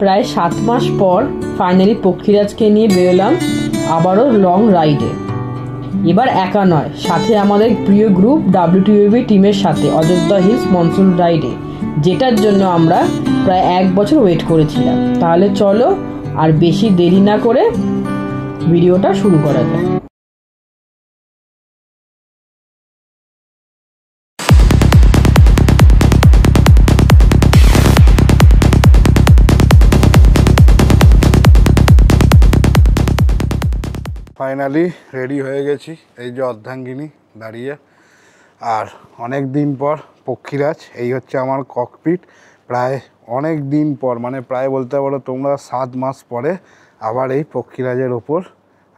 প্রায় 7 মাস পর ফাইনালি পক্ষীরাজকে নিয়ে বেরোলাম আবারও লং রাইডে। এবার একা নয়, সাথে আমাদের প্রিয় গ্রুপ WTUV টিমের সাথে অযোধ্যা হিলস মনসুন রাইডে, যেটার জন্য আমরা প্রায় 1 বছর ওয়েট করেছিলাম। তাহলে চলো আর বেশি দেরি না করে ভিডিওটা শুরু করা যাক। ফাইনালি রেডি হয়ে গেছি, এই যে অর্ধাঙ্গিনী দাঁড়িয়ে, আর অনেক দিন পর পক্ষীরাজ। এই হচ্ছে আমার ককপিট। প্রায় অনেক দিন পর, মানে প্রায় বলতে পারো তোমরা 7 মাস পরে আবার এই পক্ষীরাজের ওপর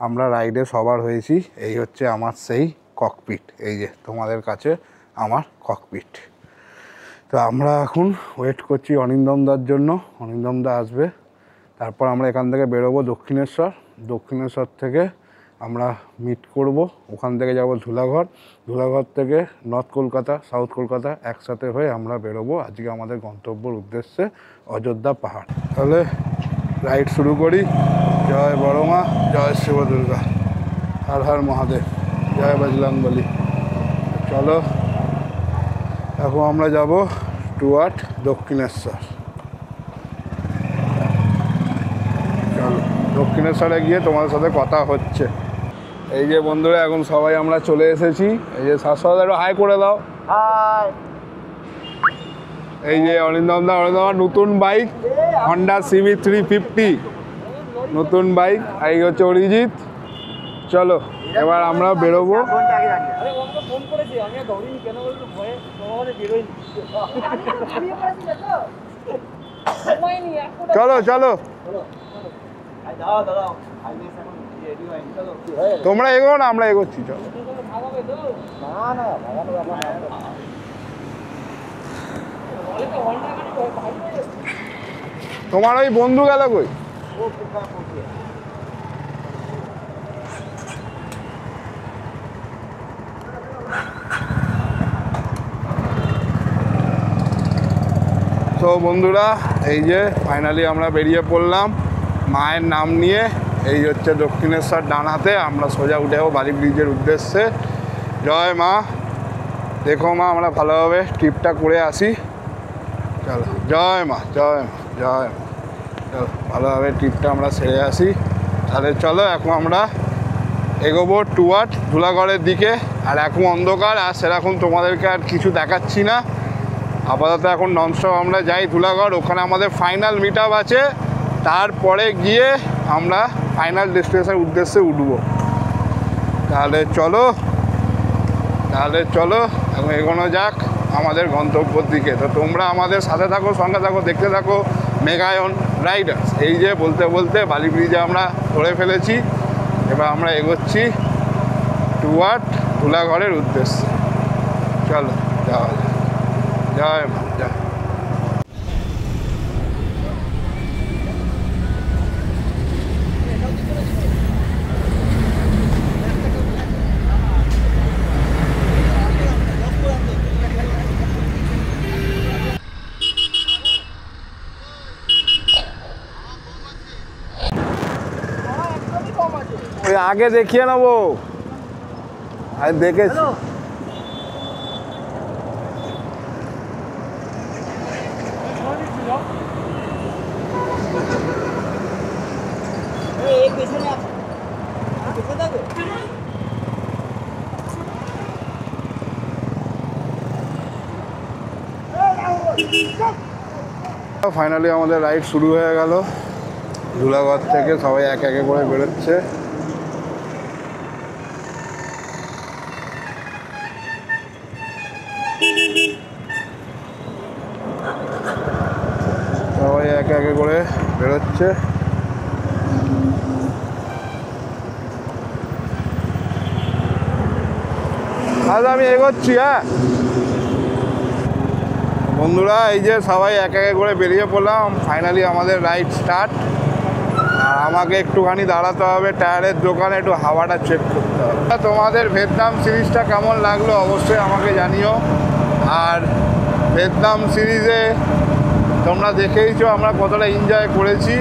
আমরা রাইডে সবার হয়েছি। এই হচ্ছে আমার সেই ককপিট, এই যে তোমাদের কাছে আমার ককপিট। তো আমরা এখন ওয়েট করছি অনিন্দমদার জন্য। অনিন্দমদা আসবে, তারপর আমরা এখান থেকে বেরোবো দক্ষিণেশ্বর। দক্ষিণেশ্বর থেকে আমরা মিট করব, ওখান থেকে যাব ধুলাঘর। ধুলাঘর থেকে নর্থ কলকাতা, সাউথ কলকাতা একসাথে হয়ে আমরা বেরোবো আজকে আমাদের গন্তব্যের উদ্দেশ্যে অযোধ্যা পাহাড়। তাহলে রাইড শুরু করি। জয় বড় মা, জয় শিব দুর্গা, হর হর মহাদেব, জয় বজরংবলী। চলো এখন আমরা যাব টুয়ার্ড দক্ষিণেশ্বর। চলো দক্ষিণেশ্বরে গিয়ে তোমাদের সাথে কথা হচ্ছে। এই যে বন্ধুরা, এখন সবাই আমরা চলে এসেছি। এই যে শাশ্বত একটু হাই করে দাও। হাই। এই যে অরিন্দমদা, নতুন বাইক হন্ডা CB 350 নতুন বাইক। এই হচ্ছে অরিজিৎ। চলো এবার আমরা বেরোবো। চলো চলো তোমরা এগো না, আমরা এগোচ্ছি। চলো তোমার ওই বন্ধু গেল কই? তো বন্ধুরা, এই যে ফাইনালি আমরা বেরিয়ে পড়লাম মায়ের নাম নিয়ে। এই হচ্ছে দক্ষিণেশ্বর ডান হাতে। আমরা সোজা উঠে যাবো বালি ব্রিজের উদ্দেশ্যে। জয় মা। দেখো মা, আমরা ভালোভাবে ট্রিপটা করে আসি। চলো জয় মা, জয় মা, জয় মা। চলো ভালোভাবে ট্রিপটা আমরা সেরে আসি। তাহলে চলো এখন আমরা এগোবো টুয়ার্ড ধুলাগড়ের দিকে। আর এখন অন্ধকার, আর সেরকম তোমাদেরকে আর কিছু দেখাচ্ছি না। আপাতত এখন ননস্টপ আমরা যাই ধুলাগড়। ওখানে আমাদের ফাইনাল মিট আপ আছে, তারপরে গিয়ে আমরা ফাইনাল ডেস্টিনেশনের উদ্দেশ্যে উঠবো। তাহলে চলো এখন এগোনো যাক আমাদের গন্তব্যের দিকে। তো তোমরা আমাদের সাথে থাকো, সঙ্গে থাকো, দেখতে থাকো মেঘায়ন রাইডার্স। এই যে বলতে বলতে বালি ব্রিজে আমরা ধরে ফেলেছি। এবার আমরা এগোচ্ছি টুয়ার্ড ধুলাগড়ের উদ্দেশ্যে। চলো যাওয়া যাক। জয় মা, জয়। আগে দেখিয়ে নেবো, আর দেখেছি। ফাইনালি আমাদের রাইড শুরু হয়ে গেল। ধুলাগড় থেকে সবাই এক একে করে বেরোচ্ছে। সবাই একে একে করে বেরোচ্ছে। আজ আমি এগোচ্ছি। হ্যাঁ বন্ধুরা, এই যে সবাই এক একে করে বেরিয়ে পড়লাম। ফাইনালি আমাদের রাইড স্টার্ট। আর আমাকে একটুখানি দাঁড়াতে হবে টায়ারের দোকানে, একটু হাওয়াটা চেক করতে হবে। তোমাদের ভিয়েতনাম সিরিজটা কেমন লাগলো অবশ্যই আমাকে জানিও। আর ভিয়েতনাম সিরিজে তোমরা দেখেইছো আমরা কতটা এনজয় করেছি।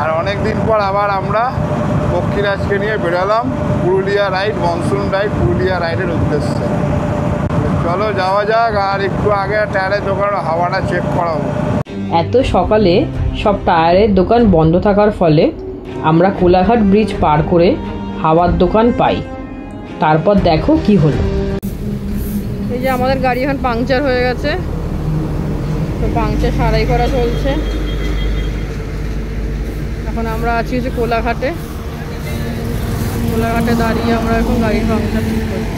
আর অনেক দিন পর আবার আমরা পক্ষীরাজকে নিয়ে বেরোলাম Purulia ride, monsoon ride, Purulia রাইডের উদ্দেশ্যে। চলো যাওয়া যাক, আর একটু আগে টায়ারের দোকানের হাওয়াটা চেক করাবো। এত সকালে সব টায়ারের দোকান বন্ধ থাকার ফলে আমরা কোলাঘাট ব্রিজ পার করে হাওয়ার দোকান পাই। তারপর দেখো কি হলো। এই যে আমাদের গাড়ি এখন পাংচার হয়ে গেছে, তো পাংচার সারাই করা চলছে। এখন আমরা আছি হচ্ছে কোলাঘাটে দাঁড়িয়ে আমরা এখন গাড়ির পাংচার ঠিক করছি।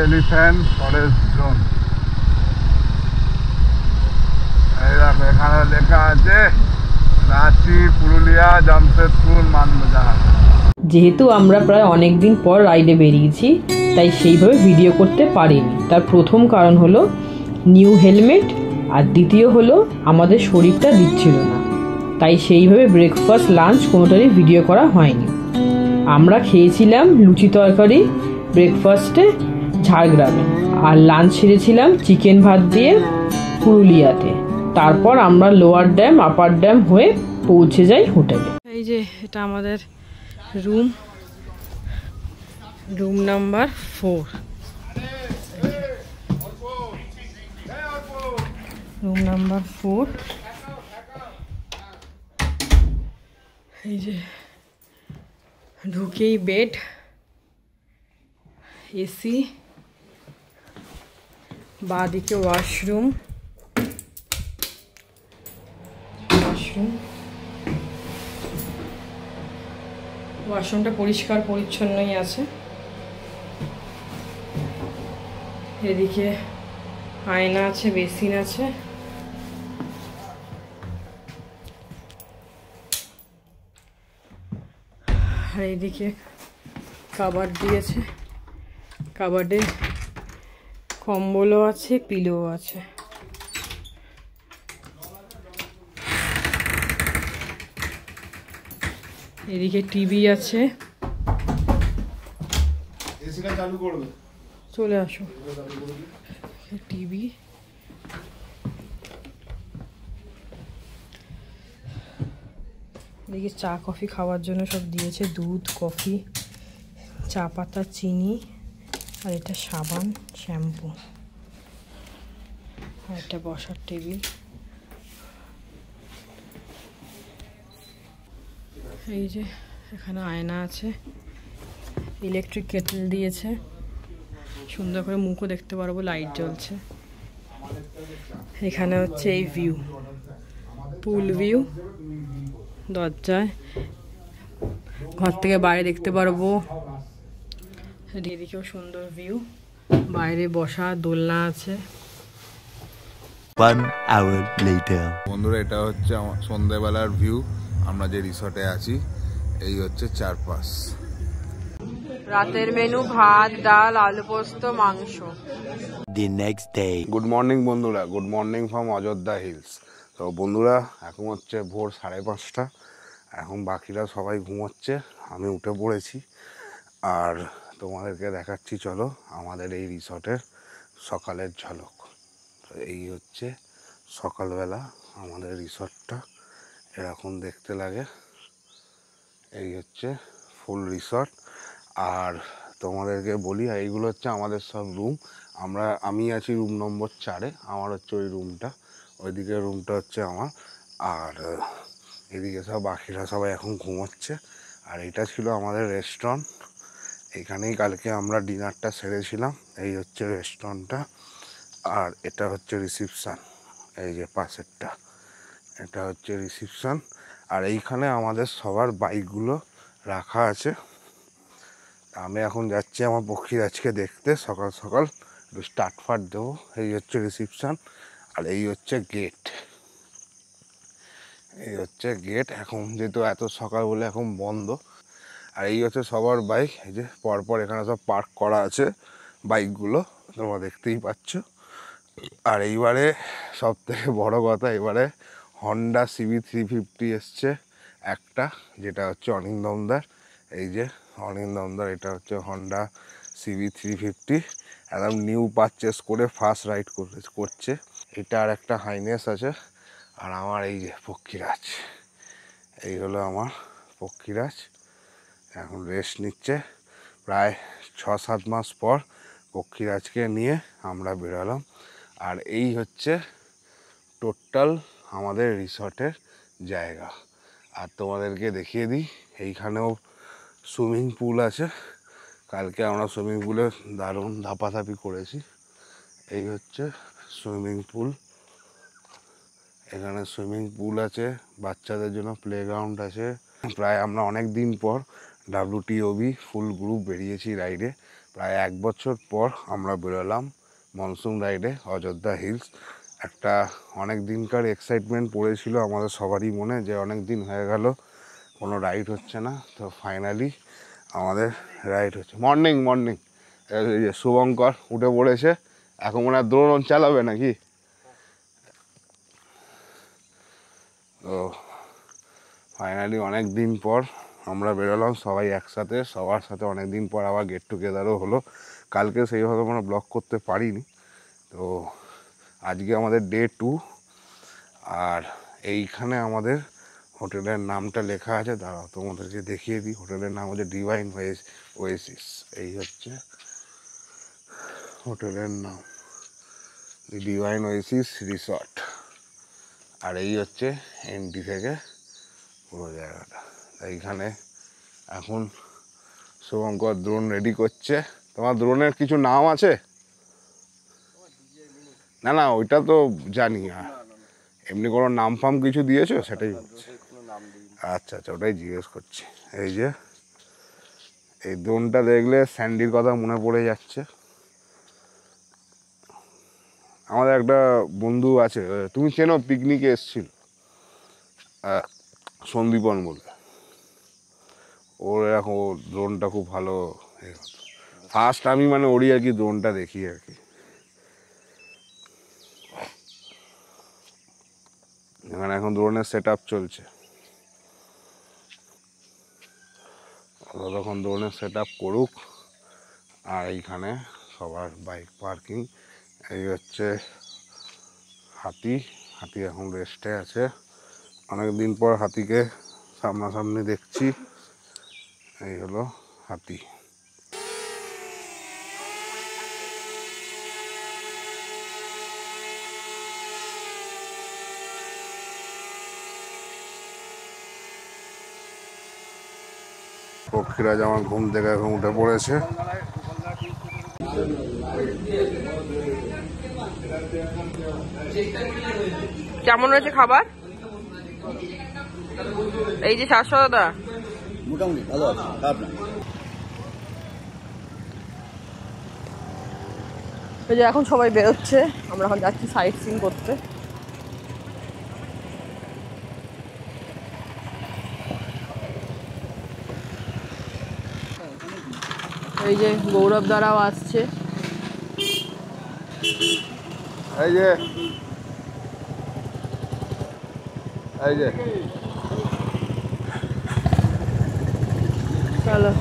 Elephant forest zone. এই দেখো এখানে লেখা আছে রাঁচি, পুরুলিয়া, জামশেদপুর, মানবাজার। যেহেতু আমরা প্রায় অনেক দিন পর রাইডে বেরিয়েছি, তাই সেইভাবে ভিডিও করতে পারিনি। তার প্রথম কারণ হলো নিউ হেলমেট, আর দ্বিতীয় হলো আমাদের শরীরটা দিচ্ছিল না, তাই সেইভাবে ব্রেকফাস্ট লাঞ্চ কোনোটারই ভিডিও করা হয়নি। আমরা খেয়েছিলাম লুচি তরকারি ব্রেকফাস্টে ঝাড়গ্রামে, আর লাঞ্চ সেরেছিলাম চিকেন ভাত দিয়ে পুরুলিয়াতে। তারপর আমরা লোয়ার ড্যাম আপার ড্যাম হয়ে পৌঁছে যাই হোটেলে। এই যে এটা আমাদের রুম নাম্বার 4। Room number 4। এই যে ঢুকেই বেড, এসি, বাঁদিকে ওয়াশরুম। ওয়াশরুমটা পরিষ্কার পরিচ্ছন্নই আছে। এদিকে আয়না আছে, বেসিন আছে। আর এইদিকে কাবার্ড দিয়েছে, কাবার্ডে কম্বলও আছে, পিলো আছে। এদিকে টিভি আছে। এসিটা চালু করবে, চলে আসো। টিভি, এদিকে চা কফি খাওয়ার জন্য সব দিয়েছে, দুধ, কফি, চা পাতা, চিনি, আর এটা সাবান, শ্যাম্পু, আর এটা বসার টেবিল। এই যে এখানে আয়না আছে, ইলেকট্রিক কেটল দিয়েছে, সুন্দর করে মুখও দেখতে পারবো, লাইট জ্বলছে। এখানে হচ্ছে এই ভিউ, পুল ভিউ, দরজায় ঘর থেকে বাইরে দেখতে পারবো। এদিকেও সুন্দর ভিউ, বাইরে বসা দোলনা আছে। 1 hour later. বন্ধুরা, এটা হচ্ছে আমার সন্ধ্যাবেলার ভিউ। আমরা যে রিসর্টে আছি, এই হচ্ছে চারপাশ। রাতের মেনু ভাত, ডাল, আলু পোস্ত, মাংস। The next day. Good morning বন্ধুরা, good morning from Ayodhya Hills. তো বন্ধুরা, এখন হচ্ছে ভোর 5:30। এখন বাকিরা সবাই ঘুমোচ্ছে, আমি উঠে পড়েছি। আর তোমাদেরকে দেখাচ্ছি, চলো আমাদের এই রিসর্টের সকালের ঝলক। তো এই হচ্ছে সকালবেলা আমাদের রিসর্টটা, এরকম দেখতে লাগে। এই হচ্ছে ফুল রিসর্ট। আর তোমাদেরকে বলি, এইগুলো হচ্ছে আমাদের সব রুম। আমি আছি রুম নম্বর 4-এ, আমার হচ্ছে ওই রুমটা, ওইদিকে রুমটা হচ্ছে আমার। আর এদিকে সব বাকিরা সবাই এখন ঘুমোচ্ছে। আর এটা ছিল আমাদের রেস্টুরেন্ট, এখানেই কালকে আমরা ডিনারটা সেরেছিলাম। এই হচ্ছে রেস্টুরেন্টটা। আর এটা হচ্ছে রিসিপশান, এই যে পাশেরটা, এটা হচ্ছে রিসিপশান। আর এইখানে আমাদের সবার বাইকগুলো রাখা আছে। আমি এখন যাচ্ছি আমার পক্ষীরাজকে দেখতে, সকাল সকাল একটু স্টার্ট ফাট দেবো। এই হচ্ছে রিসিপশান, আর এই হচ্ছে গেট। এই হচ্ছে গেট, এখন যেহেতু এত সকাল বলে এখন বন্ধ। আর এই হচ্ছে সবার বাইক, এই যে পরপর এখানে সব পার্ক করা আছে বাইকগুলো, তোমরা দেখতেই পাচ্ছ। আর এইবারে সব থেকে বড়ো কথা, এবারে হন্ডা সিবি 350 এসছে একটা, যেটা হচ্ছে অনিন্দমদার। এই যে অনিন্দমদার, এটা হচ্ছে হন্ডা সিবি 350, একদম নিউ পারচেস করে ফার্স্ট রাইড করছে। এটা আর একটা হাইনেস আছে। আর আমার এই যে পক্ষীরাজ, এই হলো আমার পক্ষীরাজ, এখন রেস্ট নিচ্ছে। প্রায় 6-7 মাস পর পক্ষীরাজকে নিয়ে আমরা বেরোলাম। আর এই হচ্ছে টোটাল আমাদের রিসর্টের জায়গা। আর তোমাদেরকে দেখিয়ে দিই, এইখানেও সুইমিং পুল আছে। কালকে আমরা সুইমিং পুলে দারুণ ধাপাধাপি করেছি। এই হচ্ছে সুইমিং পুল, এখানে সুইমিং পুল আছে, বাচ্চাদের জন্য প্লেগ্রাউন্ড আছে। প্রায় আমরা অনেক দিন পর WTOB ফুল গ্রুপ বেরিয়েছি রাইডে। প্রায় 1 বছর পর আমরা বেরোলাম মনসুন রাইডে অযোধ্যা হিলস। একটা অনেক দিনকার এক্সাইটমেন্ট পড়েছিল আমাদের সবারই মনে, যে অনেক দিন হয়ে গেল কোনো রাইড হচ্ছে না। তো ফাইনালি আমাদের রাইড হচ্ছে। মর্নিং এই যে শুভঙ্কর উঠে পড়েছে, এখন মনে হয় দ্রোণ চালাবে নাকি। তো ফাইনালি অনেক দিন পর আমরা বেরোলাম সবাই একসাথে, সবার সাথে অনেক দিন পর আবার গেট টুগেদারও হলো। কালকে সেইভাবে আমরা ব্লগ করতে পারিনি। তো আজকে আমাদের ডে 2। আর এইখানে আমাদের হোটেলের নামটা লেখা আছে, দাঁড়াও তোমাদেরকে দেখিয়ে দিই। হোটেলের নাম হচ্ছে ডিভাইন ওয়েসিস। এই হচ্ছে হোটেলের নাম, ডিভাইন ওয়েসিস রিসর্ট। আর এই হচ্ছে এন্ট্রি থেকে পুরো জায়গাটা। এইখানে এখন শুভঙ্কর দ্রোণ রেডি করছে। তোমার দ্রোণের কিছু নাম আছে? না ওইটা তো জানি, এমনি কোনো নাম ফাম কিছু দিয়েছো সেটাই বলছি। আচ্ছা ওটাই জিজ্ঞেস করছি। এই যে এই দ্রোণটা দেখলে স্যান্ডির কথা মনে পড়ে যাচ্ছে। আমাদের একটা বন্ধু আছে, তুমি চেনো, পিকনিকে এসেছিল, সন্দীপন বলে। ওর এরকম দ্রোণটা খুব ভালো হতো। ফার্স্ট আমি মানে ওরই আর কি দ্রোণটা দেখি আর কি। এখানে এখন দ্রোণের সেট আপ চলছে, তখন দ্রোণের সেট আপ করুক। আর এইখানে সবার বাইক পার্কিং। এই হচ্ছে হাতি এখন রেস্টে আছে। অনেক দিন পর হাতিকে সামনাসামনি দেখছি। এই হলো হাতি। পক্ষীরাজ আমার ঘুম থেকে এখন উঠে পড়েছে। কেমন রয়েছে খাবার? এই যে শাশ্বতদা, মোটামুটি ভালো আছে, খারাপ না। এই যে এখন সবাই বেরোচ্ছে, আমরা এখন যাচ্ছি সাইট সিইং করতে। এই যে গৌরব দ্বারাও আসছে। এই যে চলো।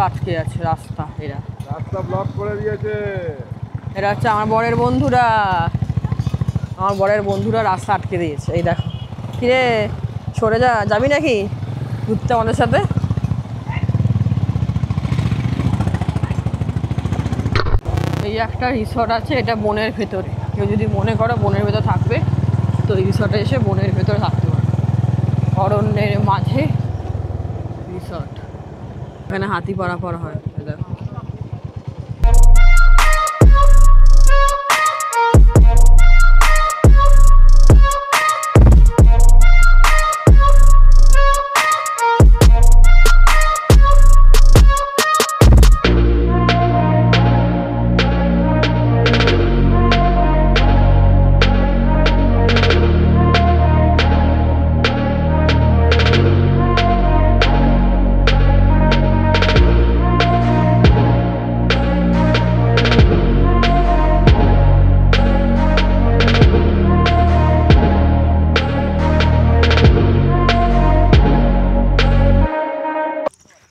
আটকে আছে রাস্তা। রাস্তা ব্লক করে দিয়েছে। এরা হচ্ছে আমার বরের বন্ধুরা রাস্তা আটকে দিয়েছে। এই দেখো, কিরে সরে যাবি নাকি ঘুরতে আমাদের সাথে? এই একটা রিসর্ট আছে, এটা বনের ভেতরে। কেউ যদি মনে করো বনের ভেতর থাকবে, তো এই রিসর্টে এসে বনের ভেতরে থাকতে পারে। অরণ্যের মাঝে রিসর্ট, এখানে হাতি পারাপার হয়। দেখো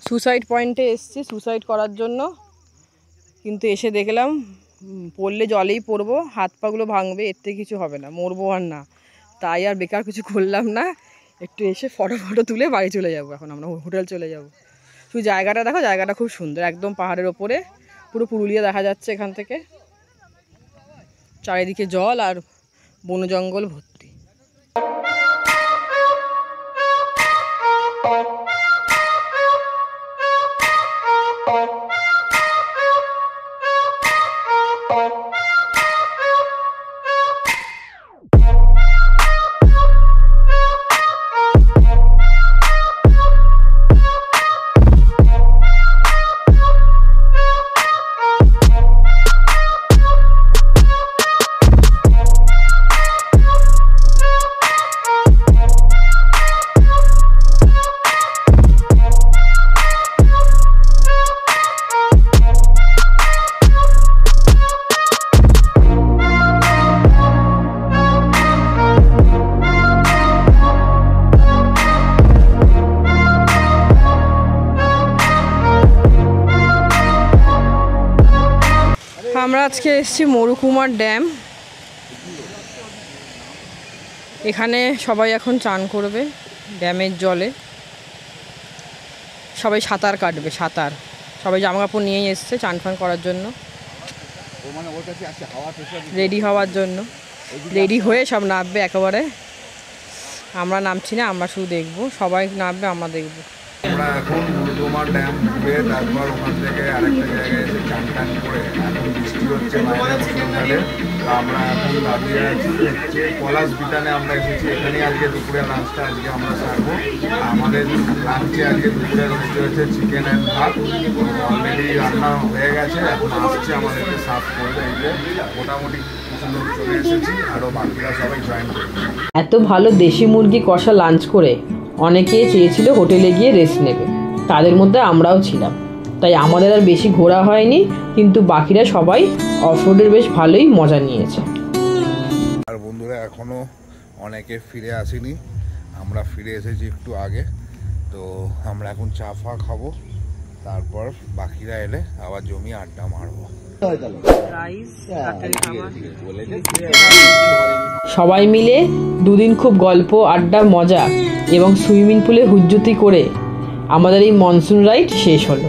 সুসাইড পয়েন্টে এসেছি সুসাইড করার জন্য, কিন্তু এসে দেখলাম পড়লে জলেই পড়বো, হাত পাগুলো ভাঙবে, এর থেকে কিছু হবে না, মরবো আর না। তাই আর বেকার কিছু করলাম না, একটু এসে ফটো তুলে বাড়ি চলে যাব। এখন আমরা হোটেল চলে যাব। শুধু জায়গাটা দেখো, জায়গাটা খুব সুন্দর, একদম পাহাড়ের ওপরে, পুরো পুরুলিয়া দেখা যাচ্ছে এখান থেকে। চারিদিকে জল আর বন জঙ্গল ভর্তি। আমরা আজকে এসেছি মরুকুমার ড্যাম। এখানে সবাই এখন চান করবে ড্যামের জলে, সবাই সাঁতার কাটবে, সবাই জামা কাপড় নিয়েই এসছে চান ফান করার জন্য, রেডি হওয়ার জন্য। রেডি হয়ে সব নামবে একেবারে। আমরা নামছি না, আমরা শুধু দেখবো, সবাই নামবে, আমরা দেখবো। আমরা এখন মরুকুমার ড্যাম ঘুরে তারপর ওখান থেকে আরেকটা জায়গায় এসে চান টান করে, এখন বৃষ্টি হচ্ছে বাইরে মুসলধারে। তো আমরা এখন দাঁড়িয়ে আছি হচ্ছে পলাশ বিতানে আমরা এসেছি। এখানেই আজকে দুপুরের লাঞ্চটা আজকে আমরা সারবো। আমাদের লাঞ্চে আজকে দুপুরে রয়েছে হচ্ছে চিকেন অ্যান্ড ভাত, অলরেডি রান্না হয়ে গেছে, এখন আসছে আমাদেরকে সার্ভ করবে। এই যে মোটামুটি কিছু লোক চলে এসেছি, আরও বাকিরা সবাই জয়েন করবে। এত ভালো দেশি মুরগি কষা লাঞ্চ করে অনেকেই চেয়েছিল হোটেলে গিয়ে রেস্ট নেবে, তাদের মধ্যে আমরাও ছিলাম। তাই আমাদের আর বেশি ঘোরা হয়নি, কিন্তু বাকিরা সবাই অফরোডের বেশ ভালোই মজা নিয়েছে। আর বন্ধুরা এখনও অনেকে ফিরে আসেনি, আমরা ফিরে এসেছি একটু আগে। তো আমরা এখন চা ফা খাবো, তারপর বাকিরা এলে আবার জমি আড্ডা মারবো। সবাই মিলে দুদিন খুব গল্প আড্ডা মজা এবং সুইমিং পুলে হুজ্জুতি করে আমাদের এই মনসুন রাইড শেষ হলো।